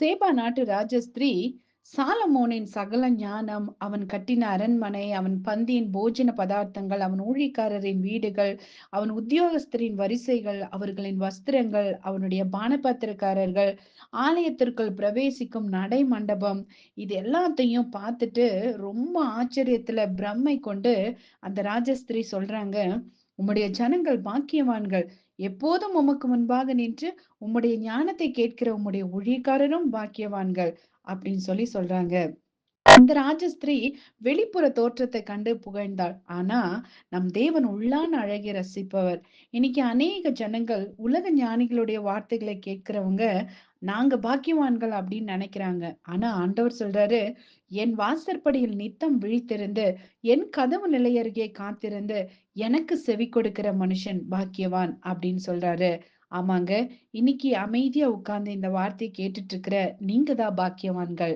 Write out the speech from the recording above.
சேபா நாட்டு ராஜஸ்திரீ சாலமோனின் சகல ஞானம், அவன் கட்டின அரண்மனை, அவன் பந்தியின் போஜன பதார்த்தங்கள், அவன் ஊழியக்காரரின் வீடுகள், அவன் உத்தியோகஸ்தரின் வரிசைகள், அவர்களின் வஸ்திரங்கள், அவனுடைய பானபாத்திரக்காரர்கள், ஆலயத்திற்குள் பிரவேசிக்கும் நடை மண்டபம், இது எல்லாத்தையும் பார்த்துட்டு ரொம்ப ஆச்சரியத்துல பிரமை கொண்டு அந்த ராஜஸ்திரீ சொல்றாங்க, உம்முடைய ஜனங்கள் பாக்கியவான்கள். எப்போதும் உமக்கு முன்பாக நின்று உம்முடைய ஞானத்தை கேட்கிற உம்முடைய ஊழியக்காரரும் பாக்கியவான்கள் அப்படின்னு சொல்றாங்க. அந்த ராஜஸ்திரீ வெளிப்புற தோற்றத்தை கண்டு புகழ்ந்தாள். ஆனா நம் தேவன் உள்ளான அழகை ரசிப்பவர். இன்னைக்கு அநேக ஜனங்கள் உலக ஞானிகளுடைய வார்த்தைகளை கேட்கிறவங்க நாங்க பாக்கியவான்கள் அப்படின்னு நினைக்கிறாங்க. ஆனா ஆண்டவர் சொல்றாரு, என் வாசற்படியில் நித்தம் விழித்திருந்து என் கதவு நிலையருகே காத்திருந்து எனக்கு செவி கொடுக்கிற மனுஷன் பாக்கியவான் அப்படின்னு சொல்றாரு. ஆமாங்க, இன்னைக்கு அமைதியா உட்கார்ந்து இந்த வார்த்தையை கேட்டுட்டு இருக்கிற நீங்க தான் பாக்கியவான்கள்.